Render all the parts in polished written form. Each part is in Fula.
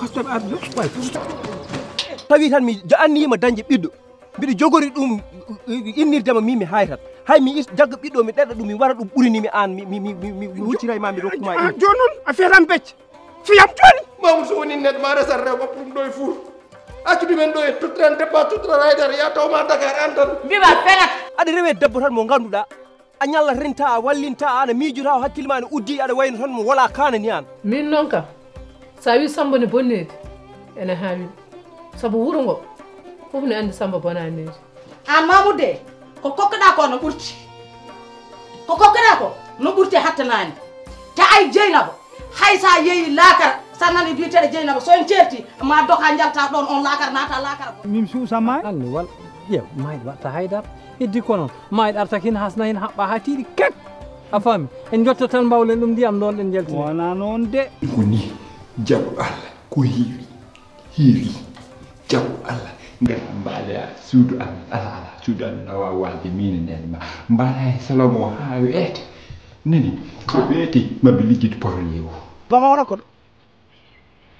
kastoɓe arde way tawi tan mi anniyima dañde ɓiɗɗo mbiɗo jogori ɗum innirdema mi haytat hay mi jagga ɓiɗɗo mi ɗeɗa ɗum mi wara ɗum ɓurinimi an mi huccira e ma mi rokkuma joni noon a fiyatan becce fiyam joni mamoudou so woni neɗɗo ma resat rew makko ɗum ɗo e fuur accu ɗumen ɗo e tuttiran debba tuttiran haydara ya tawma Dakar an tan mbima feŋat aɗa rewe debbo tan mo ganduɗa a ñallatinta a wallinta aɗa miijota o hakkille ma ne uddi aɗa wayno tan mo wala kanani an min noon kam sa wi Samba ne bonnedi ene haawi sabu wuro ngo fof ne andi Samba bonanedi an Mamoudou ko kokkoɗa ko no ɓurti ko kokkoɗa ko no ɓurti hattanani te ay Dieynaba hay sa yeeyi laakara sa nani biyeteɗo Dieynaba so en certi ma doka jalta ɗon on laakara naata laakara min suusa mayi anni wal ƴeew mayɗo watta haydara heddi ko noon mayɗo arta kin hasna hen haɓɓa ha tiiɗi kek a faami en jotta tan mbawlen ɗum ndiyam ɗon ɗen jaltini wona noon de ko ni jaɓu Allah ko heewi jaɓu Allah ngara mbaɗa suudu amen ala suudu amen a wawa walde min nden ma mbaɗa e salon o ha weete nani ko weeti maɓe ligguide probléme o bama wona koɗo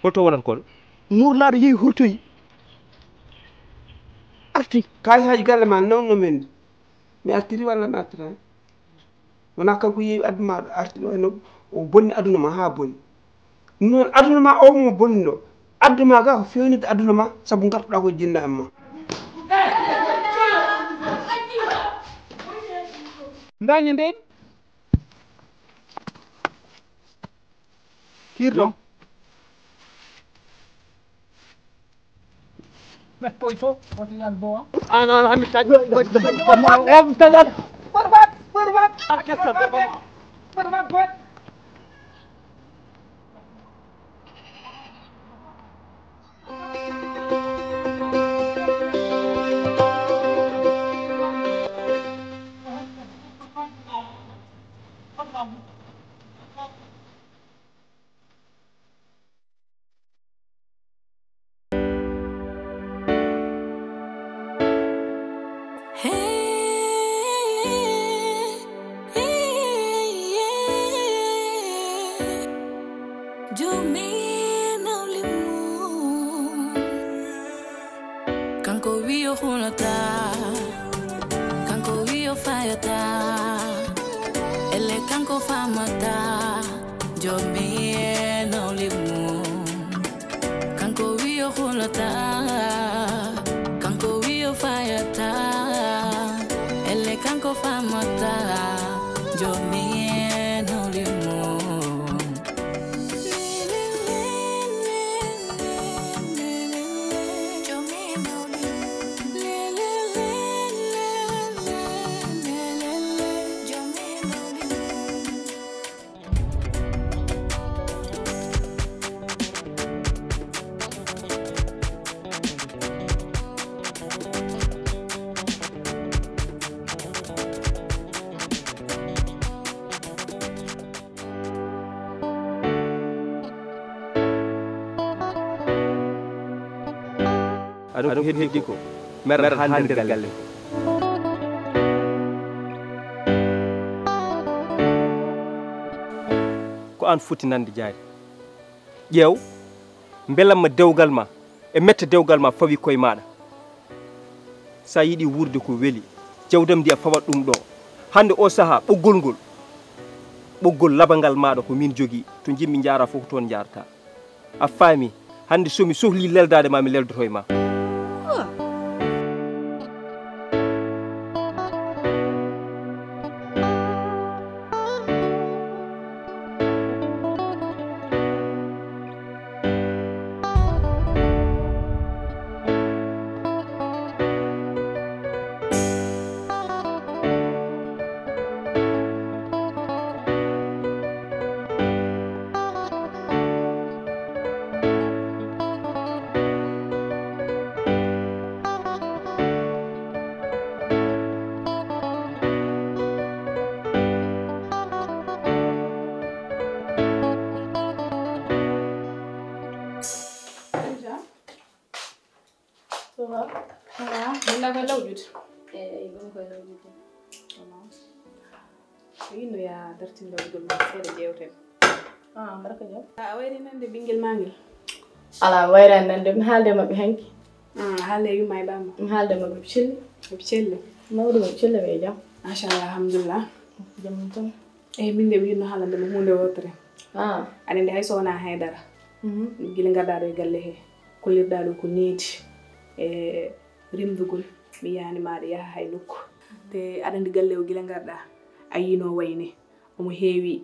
holto wonat koɗo murlaɗo yeehi hurtoyi arti kalisaji galle ma nawno men mi artiri walla mi artirani wona kanko yeewi aduna ma arti ɗo eno o bonni aduna ma ha bonni noon aduna ma o mo bonni ɗo aduna ma ga ko fewnide aduna ma saabu gartuɗa ko jinna en ma dañe nden kirɗo mais poi so woni yan bo an ami taji em talat barbat akessa barbat Kanko wiyo hulata, kanko wiyo fayata, ele kanko famata, jomi no limu. Kanko wiyo hulata, kanko wiyo fayata, ele kanko famata, jomi no limu. aɗa heddi ko mer hande galle ko an foti nande jaari ƴeew belamma dewgal ma e metta dewgal ma fawi koye maɗa sa yiiɗi wurde ko weeli jawdam ndi a fawat ɗum ɗo hande o saaha ɓoggol labangal maɗa ko min jogui to jimmi jaara fof toon jarata a faami hande somi sohli leldade ma mi leldoto e ma Naka lawƴude eyi ɗum koye lawƴude inno ya dartingol ma seeɗa ƴewten barka jam a wayri nande ɓinguel ma ngel ala wayran nande mi haalde mabɓe hanki haalde yumma e bamma mi haalde mabɓe ɓe celli ɓe celli mawɗo ɓe celli ɓe jam machallah alhamdulillah jam tan eyi min de mi yinno haalandema hunde wotere aɗa andi hay so wona haydara guila garɗa ɗo e galle he kollirɗa ɗo ko needi e rimdugol mi yanimaɗa yaha hay nokku te aɗa andi galle o guila garɗa a yino wayne omo heewi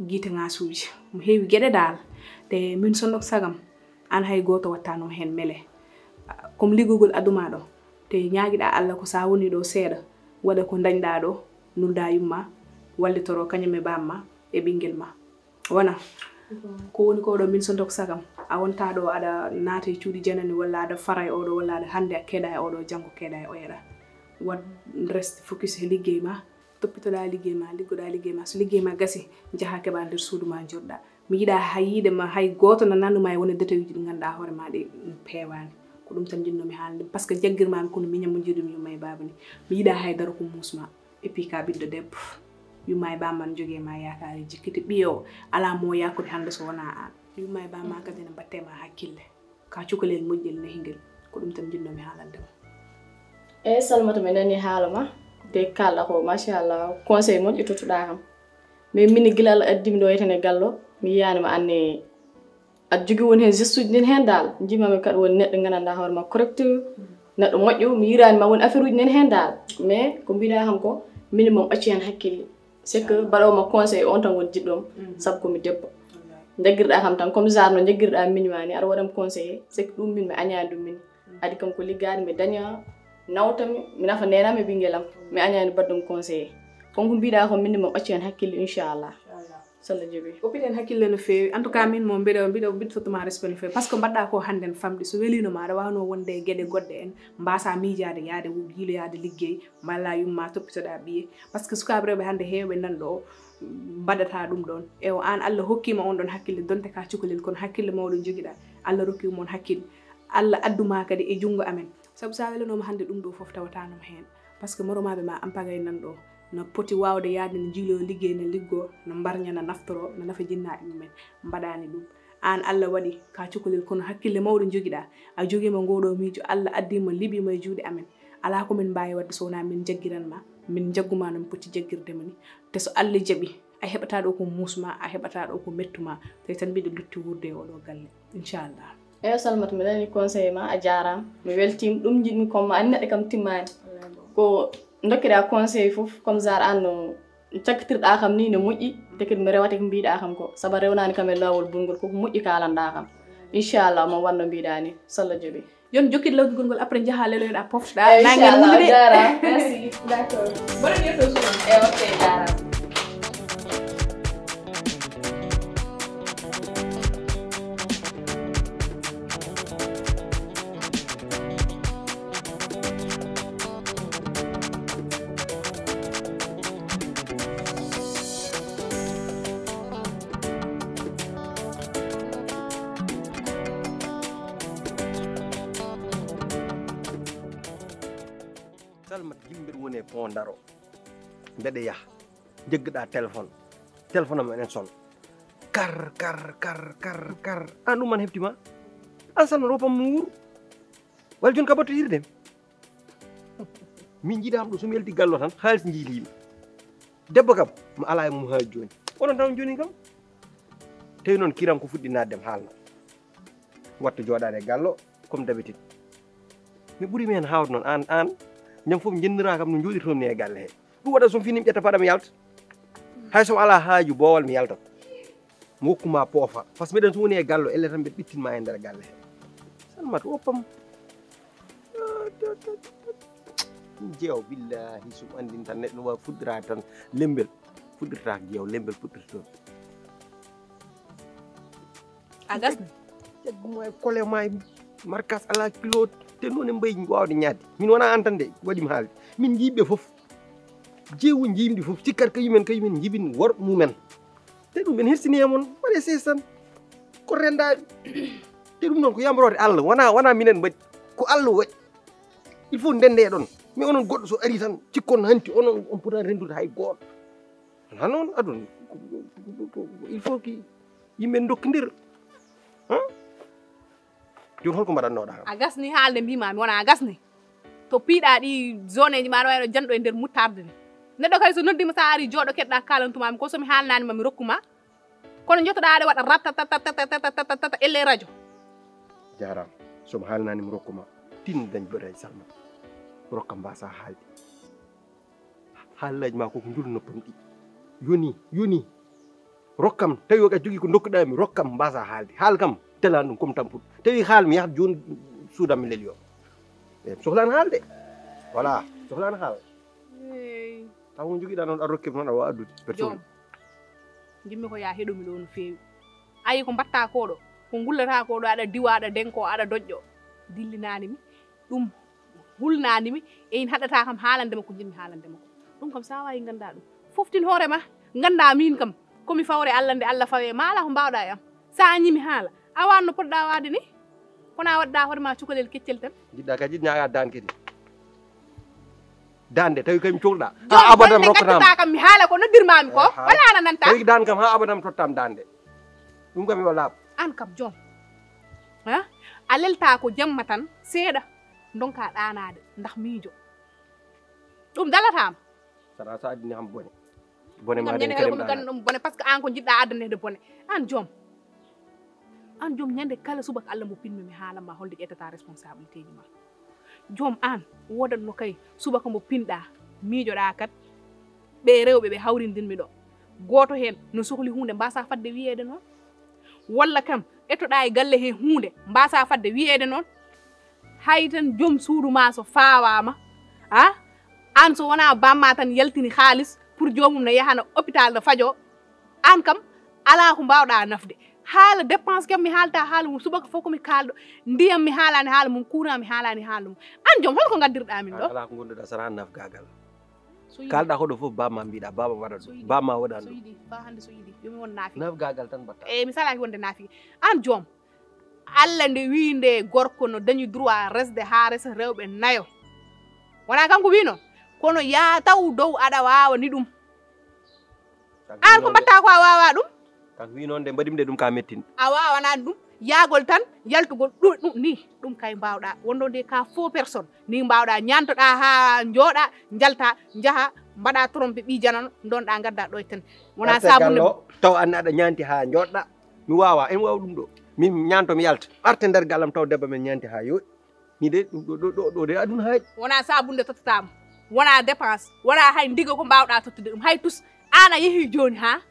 guite ngasuji omo heewi gueɗe dal te min sondok sagam an hay goto wattanoma hen mele comme liggogol aduma ɗo te ñaaguiɗa Allah ko sa woni ɗo seeɗa waɗa ko dañɗa ɗo nulda yumma wallitoro kañum e bamma e ɓinguel ma wona ko woni ko ɗo min sondok sagam a wonta ɗo aɗa naata e cuuɗi janani walla aɗa fara e oɗo walla aɗa hande a keeɗa e oɗo janggo keeɗa e oyeɗa wat reste focus e liggey ma toppitoɗa liggey ma liggoɗa liggey ma so liggey ma gasi jaaha keɓa nder suudu ma joɗɗa mi yiɗa hay yiidema hay goto no nanduma e woni détails uji ɗi ganduɗa hoore ma ɗi peewani ko ɗum tan jinnomi haalde par ce que jaggirmami kono miñam mo jiiɗumi yumma e baba ni mi yiɗa haydara ko musma et puis ka ɓiɗɗo debbo yumma e bamma ne jogui ma yakare jikkiti ɓiyo ala mo yakkude hande so wona an yumma e bamma kadi ne mbattema hakkille ka cukalel moƴƴel nehiguel ko ɗum tan jinnomi haalandema eyyi Salimata mi nani haala ma te kalɗa ko machallah conseil moƴƴo tottuɗa kam mais min guila Allah addimi ɗo yetene gallo mi yiyanima anne aɗa jogui woni hen geste uji nden hen dal jimami kadi woni neɗɗo gandanɗa hoore ma correct neɗɗo moƴƴo mi yiranima woni affaire uji nden hen dal mais ko mbiɗa kam ko minimum acci hen hakkille c'est que mbaɗawma conseil on tan woni jiɗɗom saabu komi debbo jagguirɗa kam tan comme genre no jagguirɗa minima ni aɗa waɗam conseillé c'est que ɗum min mi añani ɗum min adi kam ko liggade mi daña nawtami mi nafa nenam e ɓinguelam mi añani baddum conseillé konko mbiɗa ko minimum acci hen hakkille inchallah salla jooɓi oppiten hakkille no feewi en tout cas min mo mbiɗo tottuma respect no feewi par ce que mbaɗɗa ko hande famɗi so welinoma aɗa wawno wonde e gueɗe goɗɗe en mbasa miijade yaade yiiloyade liggey malla yumma toppitoɗa ɓiye par ce que sukaɓe rewɓe hande hewɓe nanɗo mbaɗata ɗum ɗon e o an Allah hokkima on ɗon hakkille donte ka cukalel kono hakkille mawɗo joguiɗa Allah rokkima on hakkille Allah adduma kadi e junggo amen saabu sa welanoma hande ɗum ɗo foof tawatanoma hen par ce que moromaɓe ma ampagay nanɗo no poti wawde yaade no jiilo liggey no liggo no mbarña no naftoro no nafa jinnaɓe mumen mbaɗani ɗum an Allah waɗi ka cukalel kono hakkille mawɗo joguiɗa a joguima ngoɗo miijo Allah addima liɓima e juuɗe amen ala komin mbawi wadde so wona min jagguiranma min jagguma no mi poti jagguirdema ni te so Allah jaaɓi a heɓata ɗo ko musma a heɓata ɗo ko mettuma te tan mbiɗo lutti wurde e oɗo galle inchallah eyyi Salimata mi nani conseil ma a jarama mi weltima ɗum jiɗmi comme an neɗɗo kam timmani ko dokkiɗa conseil foof comme genre an no cakkitirɗa kam ni no moƴƴi te kadi mi rewata ko mbiɗa kam ko saabu rewnani kam e lawol bulngol koko moƴƴi kalanɗa kam inchallah mo wanno mbiɗa ni sallah jooɓi yon jokkid lawdugol ngol après jaaha leloyoɗa poftoɗa inchallah jarama merci d'accord boɗo ƴetto suno e ok jarama Salimata yimɓeɗe woni e pont daro mbeɗa yaha jegguɗa téléphone am enen son kar an ɗum man heftima an sanno ropam no wuuro walla joni ka batto hirdem min jiiɗama ɗo somi yalti gallo tan haalis jiilimi debbo kam mi ala e mum haaju joni onon tan joni kam tawi noon kiram ko fuɗɗi naddem haalna watta joɗade e gallo comme d'habitude mi ɓuuri men hawde noon an ñam fof jennira kam no jooɗirtomi ni e galle he ɗum waɗa somi fini mi ƴetta paɗa mi yalta hay somi ala haaju boowal mi yaltat mi hokkuma poofa par ce que mbiɗen so woni e gallo elle tan mbiɗa ɓittinma e nder galle he Salimata woppam jeew billahi sum andin tan neɗɗo wawi fuɗɗirade tan lembel fuɗɗirtako jeew lembel fuɗɗirtoon a gasni jaggumo e kole ma e markas ala kilo te noon e mbayi wawde ñaadde min wona an tan de waɗimi haalde min jiiɓe foof jeewu jiimɗi foof cikkat kayumen jibin worɓe mumen te ɗum ɓen hersini e mon waɗe sees tan ko rendaɓe te ɗum noon ko yamrode Allah wona minen mbaɗi ko Allah waɗi il faut ndende ɗon mais onon goɗɗo so ari tan cikkon hanti onon on potani rendude hay goto wona noon aduna il faut que yimɓe dokkodir joni holko mbaɗannoɗa kam a gasni haalde mbimami wona a gasni to piiɗa ɗi zone ji maɗa wayno janɗo e nder muttarde ni neɗɗo kay so noddima sa ari jooɗo keɗɗa kalantumami ko somi haalnanima mi rokkuma kono jottoɗa aɗa waɗa ratatatatatatatata elle radio jarama somi haalnanimi rokkuma tin dañ boɗa e Salma rokka mbasa haalde haallaji ma koko nduru noppam ɗi yoni rokkam tawi oka jogui ko dokkuɗami rokkam mbasa haalde haal kam telani ɗum comme tampuɗo tawi haal mi yahat joni suudam mi leli o sohlani haalde voilà sohlani haal taw ko joguiɗa noon aɗa rokkima noon aɗa wawa addude joom jimmi ko ya heɗomi ɗo no fewi ayi ko mbatta koɗo ko gullata koɗo aɗa diwa aɗa denko aɗa doƴƴo dillinanimi ɗum hulnanimi e in haɗata kam haalandema ko jinmi haalandema ko ɗum kam sa wawi ganda ɗum foftin hoorema ganda min kam komi fawre Allah nde Allah fawe ma ala ko mbawɗa e am sa añimi haala a wanno poɗɗa wade ni kona wadda hoorema cukalel keccel tan jiɗɗa ka jiɗ ñaga dan kedi dande tawi kam cohluɗa ha abadam rokkatama kam mi haala ko noddirmami ko wala ana nanta tawi dan kam ha abadam tottam dande ɗum kam yo laaɓ an kam joom ha a lelta ko jamma tan seeɗa donka ɗanade ndax miijo ɗum dalatama sana sa addini ham bone ma ñande kala ko ɗum ɗum bone par ce que an ko jiɗɗa addanede bone an joom ñande kala subaka Allah mo pinmi mi haalama holde ƴettata responsabilité ji ma joom an wodanno kay subaka mo pinɗa miijoɗa kat ɓe rewɓe ɓe hawrindinmi ɗo goto hen no sohli hunde mbasa fadde wiyede noon walla kam ettoɗa e galle hen hunde mbasa fadde wiyede noon hay tan joom suudu ma so fawama ha an so wona bamma tan yaltini halis pour jomum ne yahana hôpital no fajo an kam ala ko mbawɗa nafde haala dépense kam mi haalta haala mum subaka fof komi kalɗo ndiyam mi haalani haala mum courant mi haalani haala mum an joom holko gaddirɗa min ɗo ala ko gonduɗa sana naf gagal kalɗa koɗo fof bamma mbiɗa baba waɗa ɗum bamma waɗa ɗum ba hande so yiiɗi yomi won naafi naf gagal tan batta mi salaki wonde naafi an joom Allah nde wi nde gorko no dañi droit resde ha resa rewɓe nayo wona kanko wi non kono ya taw dow aɗa wawa ni ɗum an ko mbatta ko a wawa ɗum kanko wi noon de mbaɗimde ɗum ka mettin a wawanani ɗum yaagol tan yaltugol ɗum ni ɗum kay mbawɗa wonno nde ka faux personne ni mbawɗa ñantoɗa ha jooɗa jalta jaaha mbaɗa trompe ɓi janano donɗa gadda ɗo tan wona sabunde taw anne aɗa ñanti ha joɗɗa mi wawa en wawa ɗum ɗo min ñanto mi yalta arte nder gallam taw debbo men ñanti ha yoɗi ni de ɗo de aduna hayɗi wona sabunde tottatama wona dépense wona hay ndiga ko mbawɗa tottude ɗum hay tus an a yeehi joni ha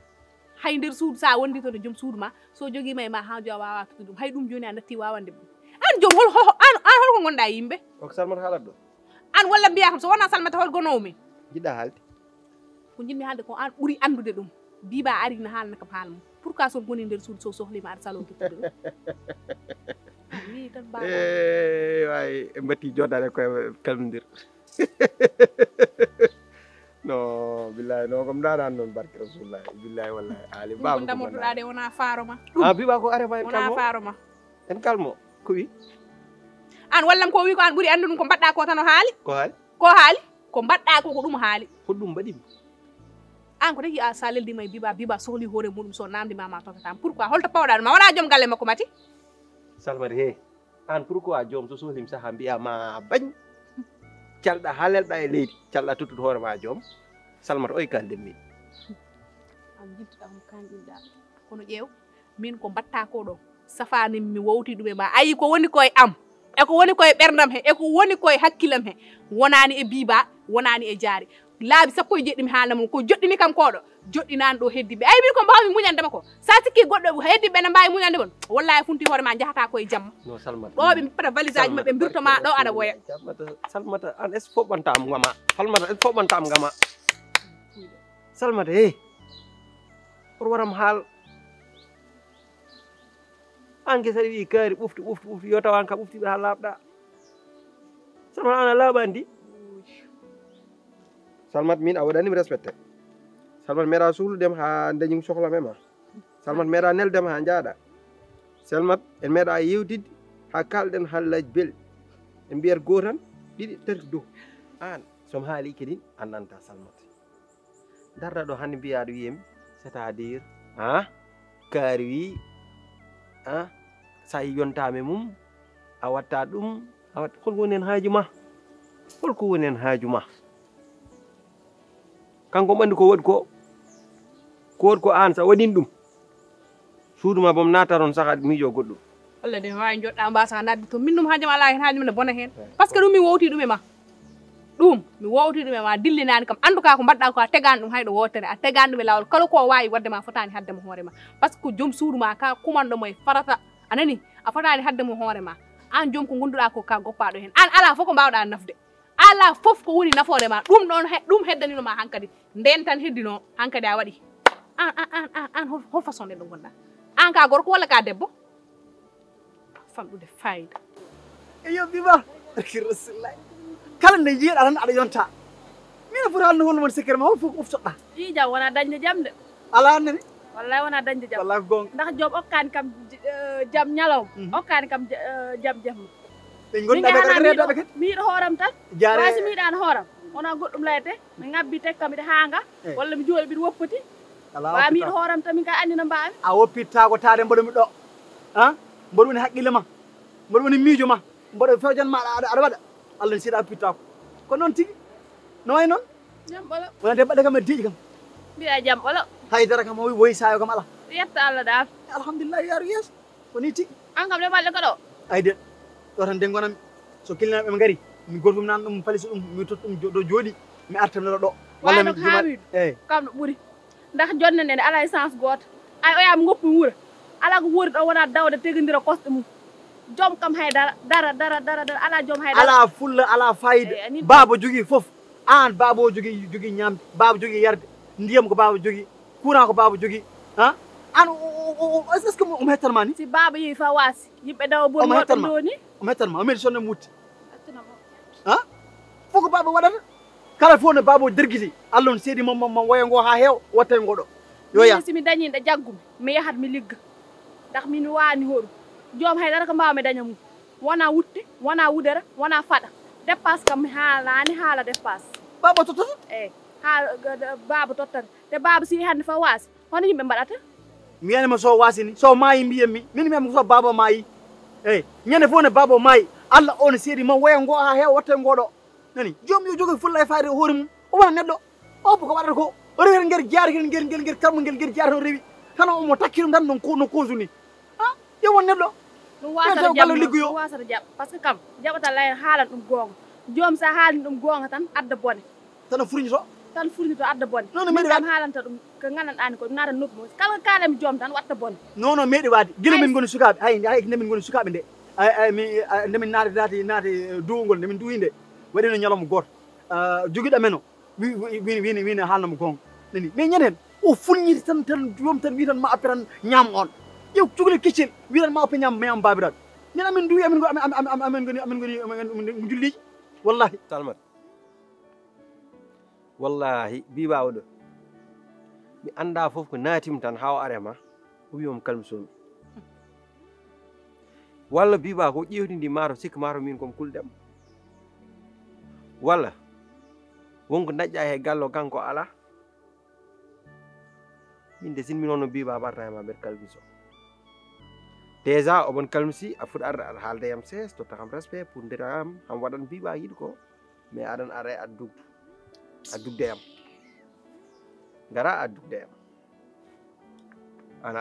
hay nder suudu sa wondi to joom suudu ma so joguima e ma ha jo wawa tottude ɗum hay ɗum joni a natti wawande ɗum an joom an holko gonɗa yimɓe o Salmata haalat ɗo an walla mbiya kam so wona Salmata hol gonowo min jiɗɗa haalde ko jinmi haalde ko an ɓuuri andude ɗum biba ari no haalna kam haala mum pourquoi son goni nder suudu so sohlima aɗa salo tottude ɗum wi tan ba way e mbatti joddade koye kalmodir non billahi non kom daɗan noon barke rasulullah billahi wallahi ali baba ko damotoɗa de wona faroma biba ko arema en wona faroma en kalmo ko wi an wallam ko wi ko an ɓuuri andu ɗum ko mbaɗɗa ko tan o haali ko haali ko mbaɗɗa ko ɗum haali hoɗum mbaɗimi an ko taki a sa leldima e biba sohli hoore muɗum so namdima ma totatama pourquoi holto pawɗa ɗum a wona joom galle makko mati Salmata he an pourquoi joom so sohlim saaha mbiya ma bañ calɗa ha lelɗa e leydi calɗa tottude hoore ma joom Salmata oy kalden min an jittuɗa ko kanɗinɗa kono ƴeew min ko mbatta ko ɗo safani mi wowti ɗum e ma ayi ko woni koye am e ko woni koye ɓerdam he e ko woni koye hakkilam he wonani e biba wonani e jaari laabi sappo e jeɗɗi mi haalna mum ko joɗɗini kam koɗo joɗɗinani ɗo heddiɓe ay min ko mbawmi muñandema ko sa sikki goɗɗo heddiɓe ne mbawi muñande mon wallahi funti hoore ma jahata koye jamma non Salmata ɗo ɓe pippata valise aji maɓe birtoma ɗo aɗa woya Salmata an est ce foɓɓantam gama Salmata est ce foɓɓantam gama Salmata he oto waram haal an ke saɗa wi kaari ɓufti yo tawan ka ɓuftiɓe ha laaɓɗa Salmata an a laaɓandi Salmata min a waɗanimi respecté Salmata meeɗa suhludem ha dañi sohla mema Salmata meeɗa neldem ha jaaɗa Salmata en meeɗa yewtidde ha kalɗen haallaji belɗi en mbiyat goo tan ɗiɗi tati dow an somi haali kadi an nanta Salmata darɗa ɗo hannde mbiyaɗo wiyemi c'est à dire kaari wi sa yontame mum a watta ɗum a watta holko woni hen haaju ma holko woni hen haaju ma kanko ɓandi ko waɗi ko waɗi ko an sa waɗin ɗum suudu ma bom naata toon saka miijo goɗɗum Allah de wawi joɗɗa mbasa nadde to min ɗum haajam ala hen haajum ne bona hen par ce que ɗum mi wowti ɗum e ma ɗum mi wowti ɗum e ma dillinani kam andu ka ko mbaɗɗa ko a tegani ɗum hayɗo wotere a tegani ɗum e lawol kala ko wawi wadde ma fotani haddema hoore ma par ce que joom suudu ma ka kumanɗo e farata anani a fotani haddemo hoore ma an joom ko gonduɗa ko ka goppaɗo hen an ala fof ko mbawɗa nafde ala fof ko woni nafoore ma ɗum ɗon ɗum heddanino ma hankkadi nden tan heddino hankkadi a waɗi an hol façon nde ɗum gonɗa an ka gorko walla ka debbo famɗude fayida eyo biba barki rasulullah kala nde jiiɗa tan aɗa yonta min foti halno holno mon secret ma hol fof uftoɗɗa jam wona dañde jam de ala annene wallahi wona dañde jam wallahi ko gonga ndax joom okkani kam jam ñalawma okkani kam jam jemma ɓe gonɗa ɓe kadi reedoɓe kadi mi yiɗo hooram tan wasi mi yiɗano hooram wona goɗɗum layete mi ngabbi tek kam miɗa haanga walla mi jooɗi mbiɗa woppati wa mi yiɗo hooram tan min ka andi no mbami a woppittako taade mboɗomi ɗo mboɗo woni haqqille ma mboɗo woni miijo ma mboɗo fewjan ma aɗa waɗa Allah ne siɗa oppittako ko noon tigui no way noon jam ɓolo wona de baɗe kam e diiƴi kam mbiya jam ɓolo haydara kam woyi sayo kam ala yetta Allah dal alhamdulillah yaaru yeeso ko ni tigui an kam de balɗe ko ɗo ay de ɗo tan de gonami so kilinaɓe ɓe gaari mi goto ɗum nan ɗum palisa ɗum mi totta ɗum ɗo jooɗi mi artanoro ɗo walla mi Hamidou eyyi kam ɗo ɓuuri ndax jonde nde ala essence goto ay oyami goppu wuura ala ko wuuri ɗo wona dawde tegodira kosɗe mum joom kam haydara dara ala joom haydara ala fulla ala fayida baaba jogui foof an baaba o jogui ñamde baaba jogui yarde ndiyam ko baaba jogui courant ko baaba jogui an est ce que omo hettanma ni si baaba yeehi fa waasi yimɓe dawa bonnoɓe ɗoni omo hettanma o meɗi sonne mo wutti fof ko baaba waɗata kala fof no baaba o derguiti Allah on seedi mom woya ngo ha heewa watta ngo ɗo yoya simi dañiɗo jaggumi mi yahat mi ligga ndax min wani hoɗum joom haydara ko mbawmi daña mum wona wutte wona wudere wona faɗa dépasse kam mi haalani haala dépasse baaba tottata eyyi baaba tottata te baaba si hande fa waasi hono yimɓe mbaɗata mi yanima so wasini so maayi mbiyatmi min miyama so baaba maayi eyyi ñande fof ne baaba o maayi Allah on seedi mom woya ngo ha heewa watta ngo ɗo nani joom yo jogui fulla e fayde hoore mum o wona neɗɗo o ko waɗata ko o rewi hen guer jaari guer karmo guer jaari to rewi tan omo takki ɗum tan no kosuni yo won neɗɗo ɗum wasata jam ɗum wasata jam par ce que kam jaɓata lay haalan ɗum gonga joom sa haalni ɗum gonga tan adda bone tan furnito adda bone non meɗi kam haalanta ɗum ko gandanɗani ko nata noppi mo kala kalami joom tan watta bone non meɗi waade guila min goni sukaɓe hay ndemin goni sukaɓe nde ndemin naati duwugol ndemin duwi nde waɗino ñalawma goto joguiɗo amen o wini haalnamo gonga nani mais ñanden o fulñiti tan joom tan wi tan ma appe tan ñaam on ƴew cukalel keccel wi tan ma appe ñaam babiraɗo min amin duwi amin goni julliji wallahi Salmat wallahi bibawo ɗo mi anda foof ko naatim tan ha o arema o wiyom kalmisomi walla biba ko ƴewdi ndi maaro sikka maaro min komi kulɗema walla wonko daƴƴa he gallo kanko ala min de sin mi noon no biba ɓarta ma mbeɗa kalmiso déjà oɓon kalmisi a fuɗa arde aɗa haalde yam sees totta kam respect pour nderam ham waɗan biba yiɗi ko mais aɗan are a dugde yam gara a dugde yam an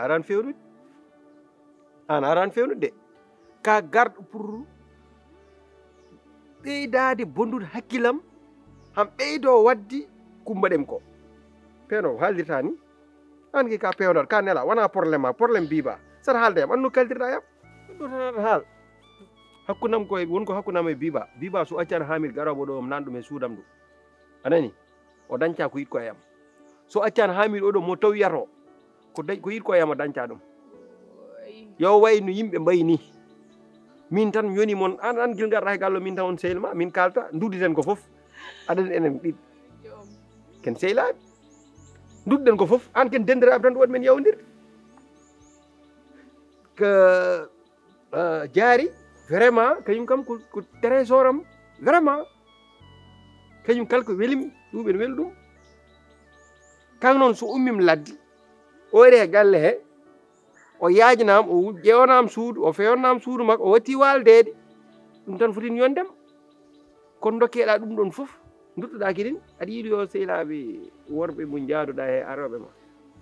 aran fewnude de ka garɗo pour ɓeydade bondude hakkillam ham ɓeydo waddi kumbaɗem ko peeno haaldirta ni an ki ka pewnat ka nela wona probléme biba saɗa haalde yam anno kaldirɗa yam ɗo tan aɗa haal hakkudam koye wonko hakkudam e biba so accani hamil garoɓo ɗo nan ɗum e suudam ɗum anani o dañca ko yiɗko e yam so accani hamil oɗo mo taw yato ko yiɗko e yam o dañca ɗum yo way no yimɓe mbayi ni min tan mi yoni mon an gil garɗa he gallo min tan on sehlma min kalta dudditen ko foof aɗen enen ɗiɗ ken sehlaɓe dudden ko foof an ken dendiraɓe tan ɗo waɗi men yawdirde ko jaari vraiment kañum kam ko trésor am vraiment kañum kala ko welimi ɗuɓen weli ɗum kan noon so ummim ladde o wari e galle he o yaajinam o ƴewanam suudu o fewnam suudu makko o watti waldede ɗum tan fotini yondema kono dokkeɗa ɗum ɗon fof duttoɗa kiɗin aɗa yiiɗi yo sehilaɓe worɓe mo jaaduɗa e aroɓe ma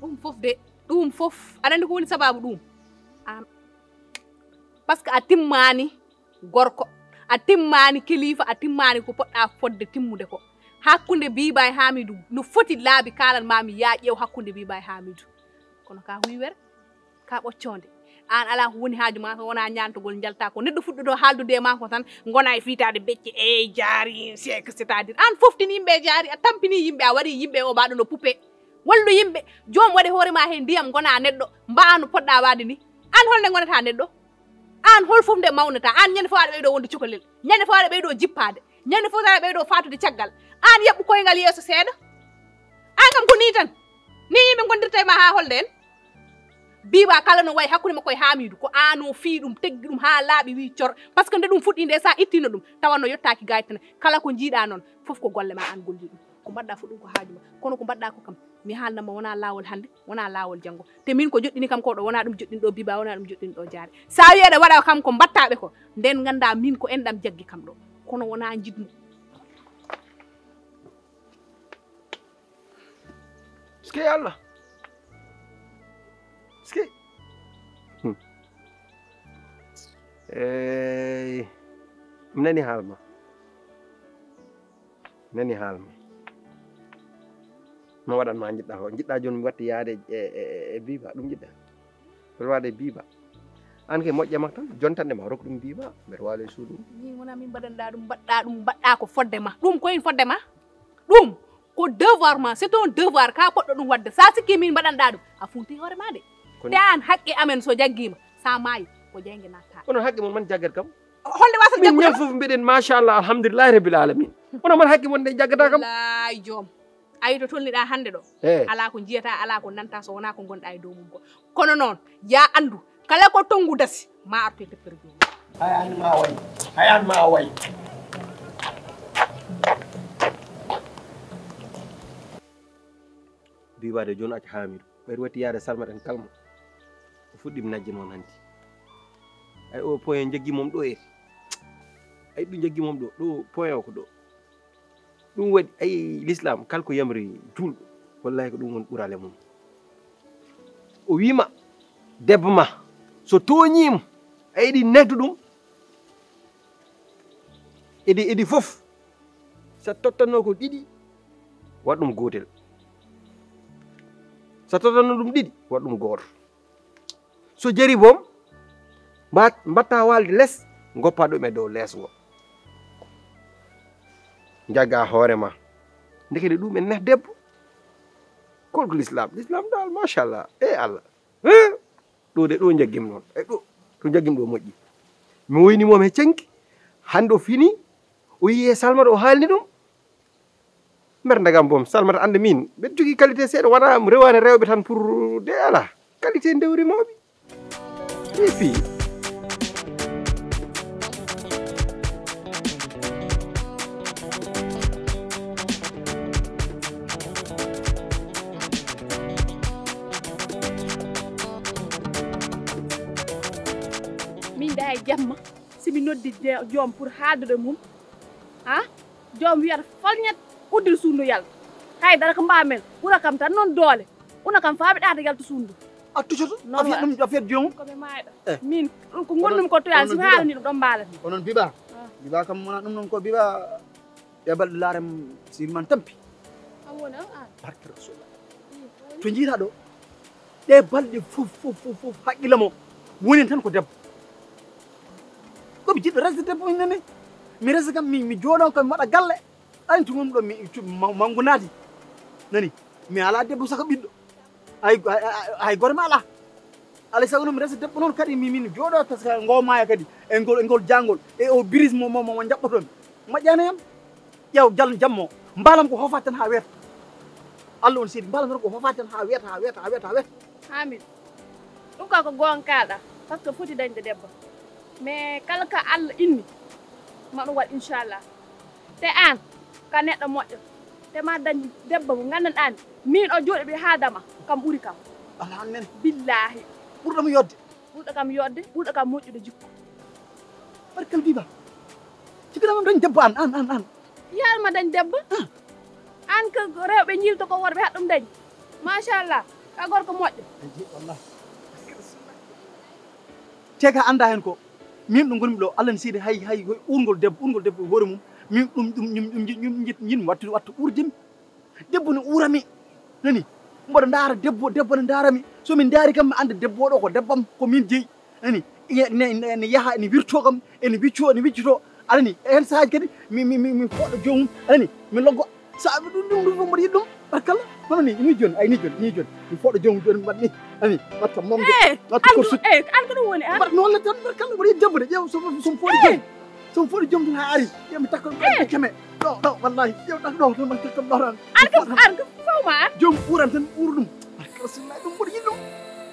ɗum fof de ɗum fof aɗa andi ko woni sababu ɗum an par ce que a timmani gorko a timmani kilifa a timmani ko poɗɗa fodde timmude ko hakkude Biba e Hamidou no foti laabi kalan mami ya ƴeew hakkude Biba e Hamidou kono ka huywere ka ɓocconde an ala ko woni haaju ma so wona ñantogol jalta ko neɗɗo fuɗɗoto haaldude e ma ko tan gona e fiitade becce e jaari c'est à dire an foftini yimɓe jaari a tampini yimɓe a waɗi yimɓe o mbaɗo no poupée wallu yimɓe joom waɗi hoore ma he ndiyam gona neɗɗo mbano poɗɗa wade ni an holnde gonata neɗɗo an hol fof nde mawnata an ñande fo aɗa ɓeyɗo wonde cukalel ñande fo aɗa ɓeyɗo jippade ñande fo aɗa ɓeyɗo fatude caggal an yaɓɓu koyngal yeeso seeɗa an kam ko ni tan ni yimɓe gondirta e ma ha holde en Biba kala no way hakkude makko e Hamidou ko an o fii ɗum teggi ɗum ha laaɓi wi cor par ce que nde ɗum fuɗɗi nde sa ittino ɗum tawanno yettaki gaytana kala ko jiiɗa noon fof ko golle ma an golli ɗum ko mbaɗɗa fo ɗum ko haaju ma kono ko mbaɗɗa ko kam mi haalnama wona lawol hande wona lawol janggo te min ko joɗɗini kam ko ɗo wona ɗum joɗɗini ɗo Biba wona ɗum joɗɗini ɗo Jaari sa wiyeɗe waɗa kam ko mbattaɓe ko nden ganda min ko enɗam jaggi kam ɗo kono wona jidmu ski Allah ski mi nani haalma no waɗatma jiɗɗa ko jiɗɗa joni mi watti yaade e Biba ɗum jiɗɗa mbeɗa waade Biba an ke moƴƴama tan jontande ma rokku ɗum Biba mbeɗa waale suudu min wona min mbaɗanɗa ɗum mbaɗɗa ko fodde ma ɗum koyen fodde ma ɗum ko devoir ma c'est un devoir ka poɗɗo ɗum wadde sa sikki min mbaɗanɗa ɗum a funti hoore ma de te an haqqe amen so jaggima sa maayi ko jeygue natta onon haqqe mon man jaggat kam holde wasa min ñam fof mbiɗen machallah alhamdulillahi rabbil alamin onon man haqqe mon nde jaggata kam wallahi joom ayi to tolniɗa hande ɗo ala ko jiyata ala ko nanta so wona ko gonɗa e dow mum ko kono noon ya andu kala ko tongu dasi ma artu e teppere joom hayan ma way Biba de joni acca Hamidou ɓeɗa watti yaade Salmata en kalma o fuɗɗimi najje noon hanti ay o point jaggi mom ɗo e ay ɗum jaggi mom ɗo point o ko ɗo ɗum waɗi ay l'islam kala ko yamri julɗo wallahi ko ɗum woni ɓurale mum o wima debbo ma so toñima a yiɗi negdu ɗum idi fof sa tottanno ko ɗiɗi waɗ ɗum gotel sa tottanno ɗum ɗiɗi waɗ ɗum goto so jari boom mbatta walde less goppa ɗum e dow less ngo jagga hoore ma ndekede ɗum en neh debbo kolko l'islam dal machallah e Allah ɗo de ɗo jaggim noon e ɗo to jaggim ɗo moƴƴi mi woynimom he cenki hande o fini o yiye Salmata o haalni ɗum mberdagam boom Salmata ande min mbeɗa jogui qualité seeɗa wona rewane rewɓe tan pour de ala qualité ndewrimoɓe e fi min da e jamma simi noddi joom pour haaldude mum ha joom wiyata falñat uddil suundu yalta haydara ko mbamen ɓuura kam tan noon doole una kam faaɓe ɗata yalta suundu a tucoto a fiyat joomum koɓe mayɗa min ko gonɗum ko toyal simi haalani ɗum ɗon mbaalata onon Biba kam wona ɗum noon ko Biba ɓe balɗe laarem sirman tampi awona barke rasulullah to jiita ɗo ɗe balɗe fof haqqille mo woni tan ko debbo komi jiɗɗo resde debbo nene mi resa kam mi jooɗo kam mi waɗa galle ɗani tumum ɗo mangu naati nani mi ala debbo saka ɓiɗɗo hay gore ma ala alay sago noon mi resa debbo noon kadi min jooɗo par ce que ngomaya kadi e ngol janngol e o brise mo jaɓɓotomi moƴƴani yam ƴeew jammo mbalam ko hofa tan ha weeta Allah on seedi mbalam tan ko hofa tan ha weeta Hamidou ɗum ka ko gon kalɗa par ce que foti dañde debbo mais kala ka Allah inni ma ɗum waɗ inchallah te an ka neɗɗo moƴƴo te ma dañ debbo mo gandanɗani min o jooɗi ɓe haadama kam ɓuuri kam ala nen billahi ɓurɗomo yodde ɓurɗo kam moƴƴude jikku barkal Biba cikkata mam dañ debbo an yalma dañ debbo an ko rewɓe ñilto ko worɓe haɗum dañ machallah ka gorko moƴƴo wallah te ka anda hen ko min ɗo gonmi ɗo Allah ne seedi hay urgol debbo hoore mum min ɗum jinmi wattu ɓurdemi debbo ne uurami nani mboɗo ndaara debbo ne ndaarami somin ndaari kam mi anda debbo ɗo ko debbam ko min jeeyi nani ne yaha ene wirto kam ene wiccoto anani hen saahaji kadi mi foɗɗo joomum anani mi loggo sa ɗum mboɗo yiɗi ɗum barkalla hono ni ni joni mi foɗɗo joomum joni mi waɗni ani watta momde watta korsude an ko ɗum woni an noon le tan barkalla mboɗo yiɗi debbo de ƴeew somo foɗi joom tan ha ari ƴeewmi takko keme ɗo wallahi ƴeew ɗo tan man takko ɗoran an ko fawma an joom ɓuuran tan ɓuura ɗum barka rasulillahi ɗum mboɗo yiɗi ɗum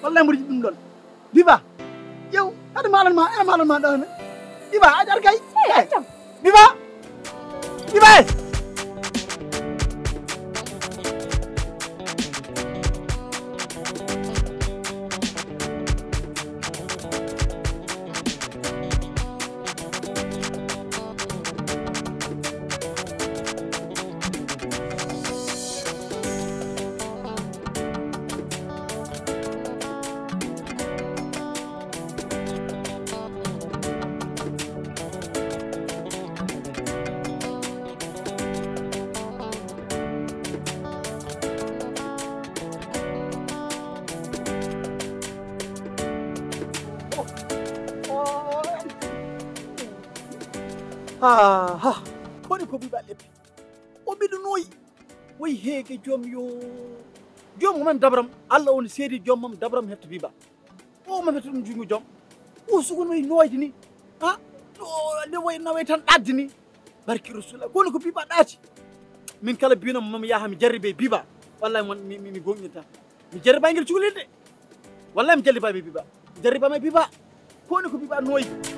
wallahi mboɗo yiɗi ɗum ɗon Biba ƴeew haɗa malan ma ɗo Biba aɗa ar kay Biba koni ko Biba leppi o ɓiɗo nooyi woyi heege joom mam dabram Allah woni seedi joom mam dabram hetto Biba o mam hetto ɗum jungo joom o sugon wayi nooyde ni nde wayi nawe tan ɗadde ni barki rasulullah koni ko Biba ɗaati min kala binam mami yaha mi jarribe Biba wallahi mi gonƴinta mi jarriba ngel cukalirde wallahi mi jarribami Biba koni ko Biba nooyi